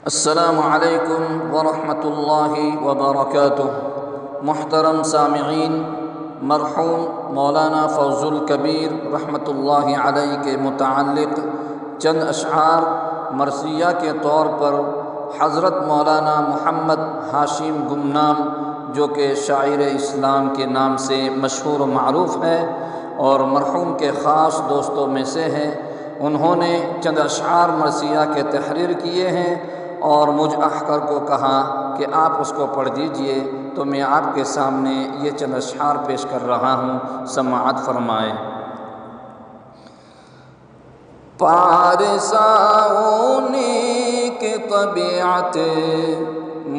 السلام علیکم ورحمۃ اللہ وبرکاتہ۔ محترم سامعین، مرحوم مولانا فوز الکبیر رحمۃ اللہ علیہ کے متعلق چند اشعار مرثیہ کے طور پر حضرت مولانا محمد ہاشم گمنام، جو کہ شاعر اسلام کے نام سے مشہور و معروف ہے اور مرحوم کے خاص دوستوں میں سے ہے، انہوں نے چند اشعار مرثیہ کے تحریر کیے ہیں اور مجھ احقر کو کہا کہ آپ اس کو پڑھ دیجئے، تو میں آپ کے سامنے یہ چند اشعار پیش کر رہا ہوں، سماعت فرمائیں۔ پارساؤں کی طبیعت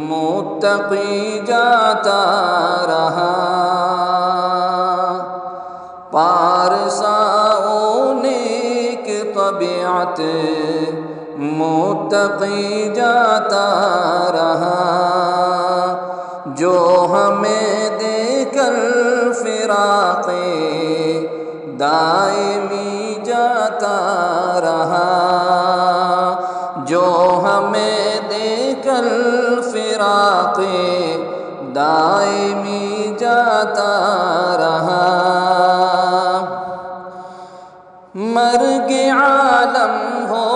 متقی جاتا رہا، پارساؤں کی طبیعت متقی جاتا رہا، جو ہمیں دے کر فراق دائمی جاتا رہا، جو ہمیں دے کر فراق دائمی جاتا رہا۔ مرگ عالم ہو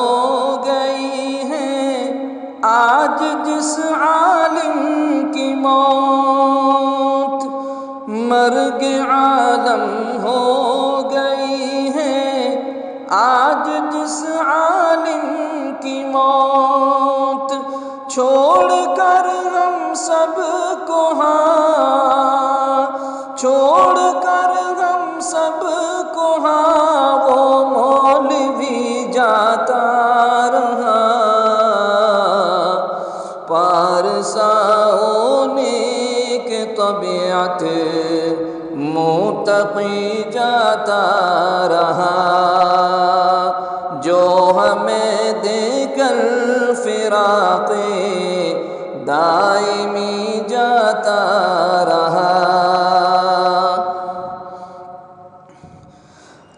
آج جس عالم کی موت، مرگ عالم ہو گئی ہے آج جس عالم کی موت، چھوڑ کر ہم سب کو ہاں، چھوڑ کر ہم سب کو ہاں، وہ مولوی جاتا رہا، پارساؤں کی طبیعت متقی جاتا رہا، جو ہمیں دے کر فراق دائمی جاتا رہا۔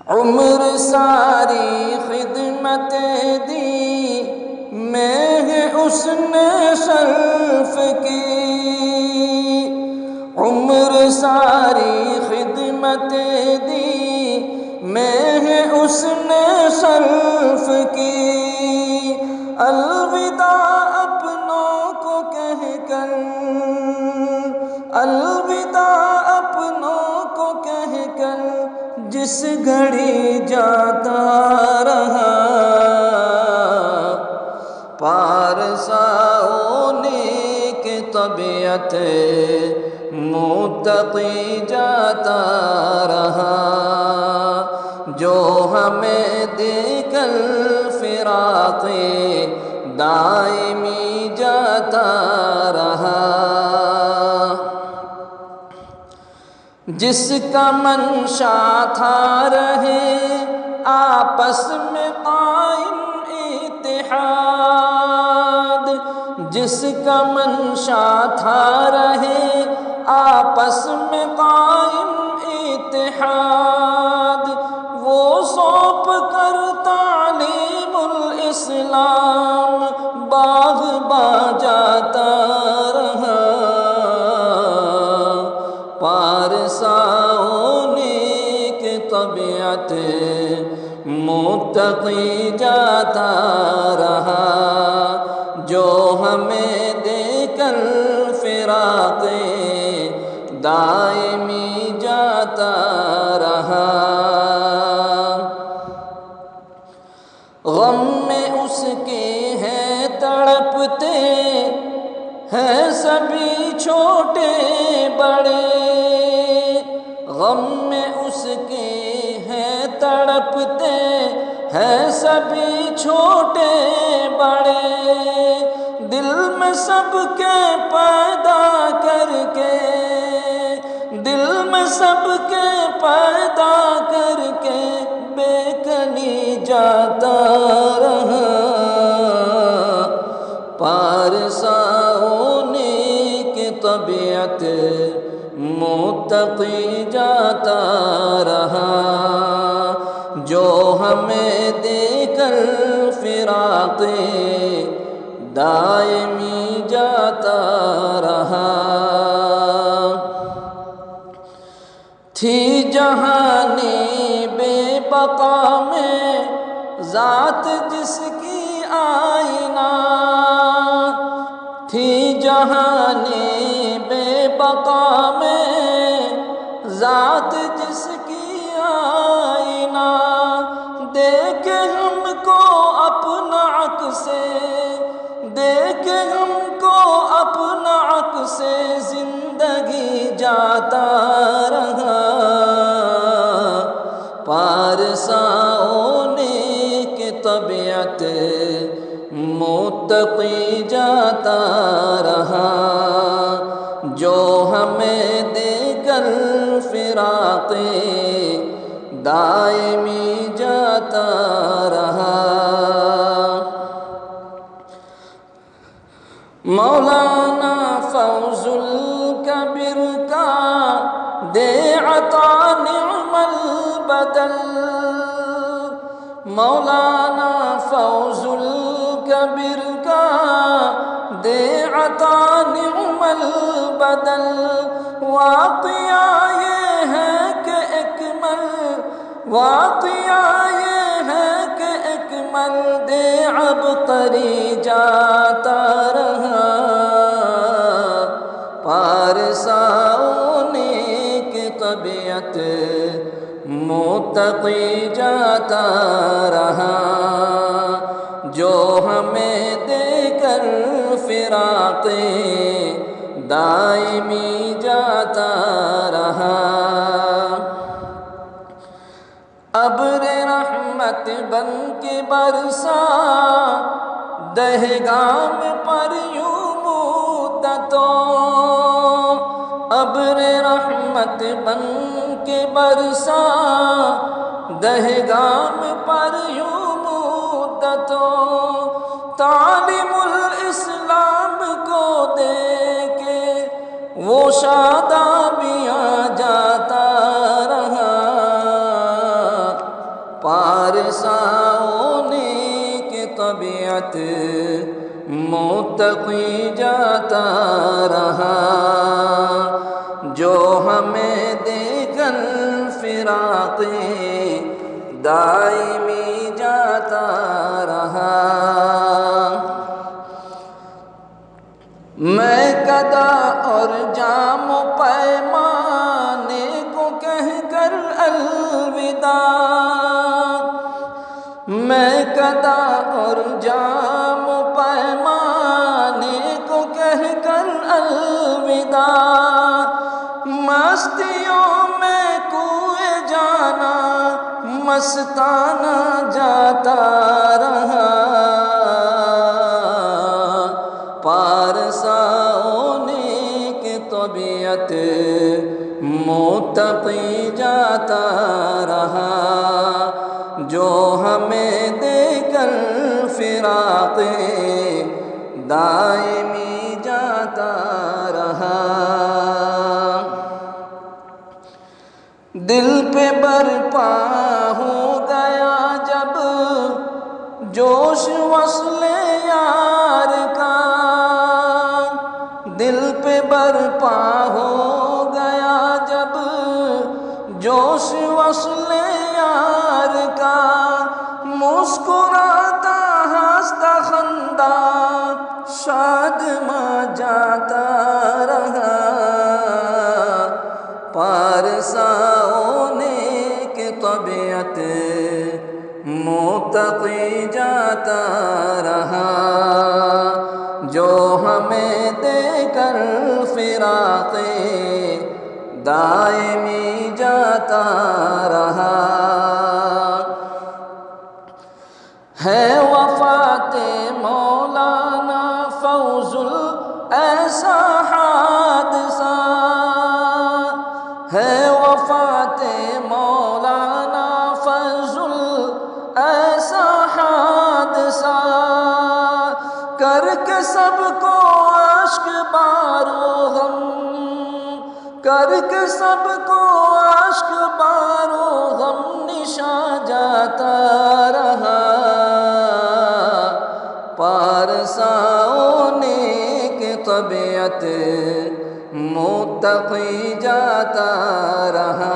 عمر ساری خدمت دی میں ہے اس نے شرف کی، عمر ساری خدمت دی میں ہے اس نے شرف کی، الوداع اپنوں کو کہہ کر، الوداع اپنوں کو کہہ کر جس گھڑی جاتا رہا، پارساؤں کی طبیعت متقی جاتا رہا، جو ہمیں دے کر فراق دائمی جاتا رہا، جس کا منشا تھا رہے آپس میں قائم اتحاد، جس کا منشا تھا رہے آپس میں قائم اتحاد، وہ سونپ کر تعلیم الاسلام باغ با جاتا رہا، پارساؤں کی طبیعت متقی جاتا رہا، جو ہمیں دے کر فراق دائمی جاتا رہا، غم میں اس کے ہیں تڑپتے ہیں سبھی چھوٹے بڑے، غم میں اس کے ہیں تڑپتے ہیں سبھی چھوٹے بڑے، دل میں سب کے پیدا کر کے، دل میں سب کے پیدا کر کے بے کنی جاتا رہا، پارساؤں کی طبیعت متقی جاتا رہا، جو ہمیں دے کر فراق دائمی جاتا رہا۔ تھی جہانی بے بقا میں ذات جس کی آئینہ، تھی جہانی بے بقا میں ذات جس کی آئینہ، دیکھے ہم کو اپنا عکس، دیکھے ہم کو اپنا عکس زندگی جاتا رہا۔ پارساؤں نے کہ طبیعت متقی جاتا رہا، جو ہمیں دے کر فراق دائمی جاتا رہا۔ مولانا فوز الکبیر کا دے عطا نعم البدل، مولانا فوز الکبیر کا دے عطا نعم البدل۔ واقعہ یہ ہے کہ اکمل، واقعہ یہ ہے کہ اکمل دے عبقری جاتا رہا۔ پارساؤں نے کہ طبیعت متقی جاتا رہا، جو ہمیں دے کر فراق دائمی جاتا رہا۔ ابر رحمت بن کے برسا دہگام پر یوں مدتوں، ابر رحمت بن کے برسا دہگام پر یوں مدتوں، تعلیم الاسلام کو دے کے وہ شادابیاں جاتا رہا۔ پارساؤں نے کہ طبیعت متقی جاتا رہا، جو ہمیں دے کر فراق دائمی جاتا رہا۔ میں قدا اور جام و پیمانے کو کہہ کر الوداع، میں قدا اور جام و پیمانے کو کہہ کر الوداع، مستیوں میں کوئے جانا مستانہ جاتا رہا۔ پارساؤں نے کہ طبیعت متقی جاتا رہا، جو ہمیں دے کر فراق دائمی جاتا رہا۔ دل پہ برپا ہو گیا جب جوش وصل یار کا، دل پہ برپا ہو گیا جب جوش وصل یار کا، مسکراتا ہنستا خندہ شادماں جاتا رہا۔ پارساؤں نے کہ طبیعت متقی جاتا رہا، جو ہمیں دے کر فراق دائمی جاتا رہا۔ ہے وفات مولانا فوز ایسا حادثہ، ہے وفات مولانا فضل ایسا حادثہ، کر کے سب کو اشک بارو غم، کر کے سب کو اشک بارو غم نشاں جاتا رہا۔ پارساؤں نیک طبیعت متقی جاتا رہا،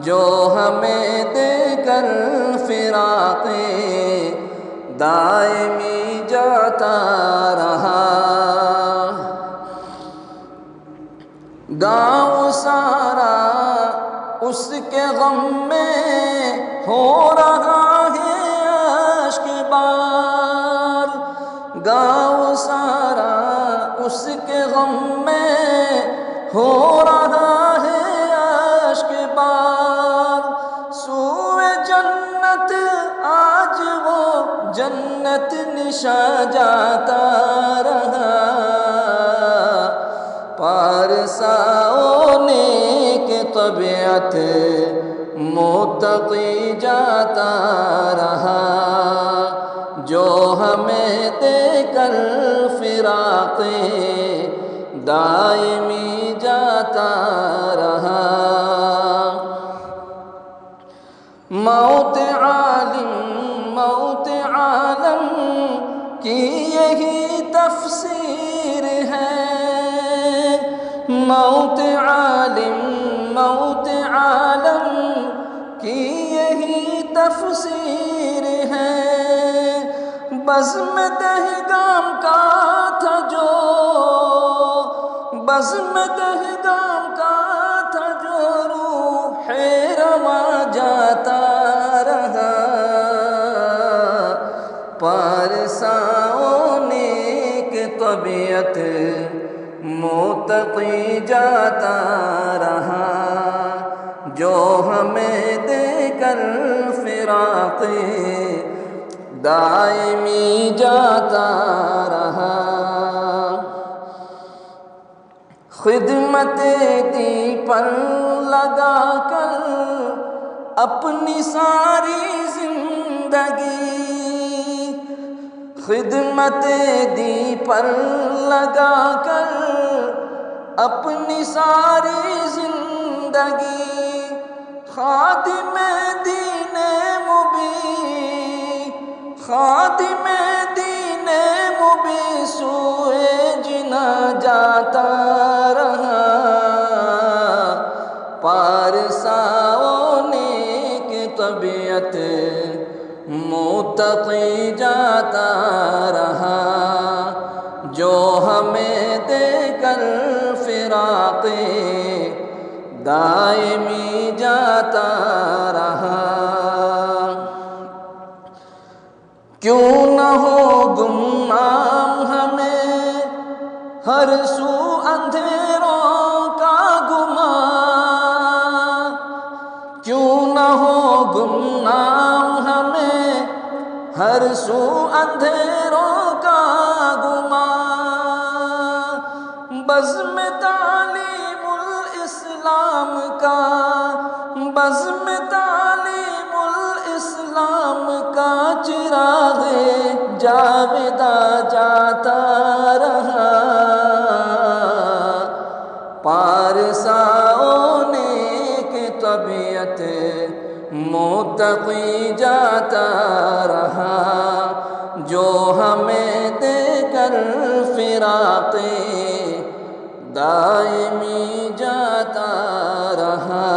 جو ہمیں دے کر فراق دائمی جاتا رہا۔ گاؤں سارا اس کے غم میں ہو رہا ہے اشک بار، گاؤں سارا اس کے غم میں ہو رہا ہے اشک بار۔ سوئے جنت آج وہ جنت نشاں جاتا رہا، پارساؤں نیک طبیعت متقی جاتا رہا، جو ہمیں دے کر فراق دائمی جاتا رہا۔ موت عالم کی یہی تفسیر ہے، موت عالم کی یہی تفسیر ہے۔ بزم دہگام کا تھا جو، بزم دہگام کا تھا جو روح رواں جاتا رہا، پارساؤں نیک طبیعت متقی جاتا رہا، جو ہمیں دے کر فراق دائمی جاتا رہا۔ خدمت دی پر لگا کر اپنی ساری زندگی، خدمت دی پر لگا کر اپنی ساری زندگی، خادم دین مبین، خادم دین مبین سوئے جنا جاتا رہا، پارساؤں نیک طبیعت متقی جاتا رہا، جو ہمیں دے کر فراق دائمی جاتا رہا۔ کیوں نہ ہو گمنام ہمیں ہر سو اندھیروں کا گمان، کیوں نہ ہو گمنام ہمیں ہر سو اندھیروں کا گمان۔ بزم تعلیم الاسلام کا، بزم تعلیم الاسلام کا چراغ جاودہ جاتا رہا، پارساؤں نیک طبیعت متقی جاتا رہا، جو ہمیں دے کر فراق دائمی جاتا رہا۔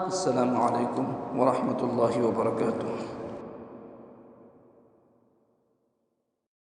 السلام علیکم ورحمۃ اللہ وبرکاتہ۔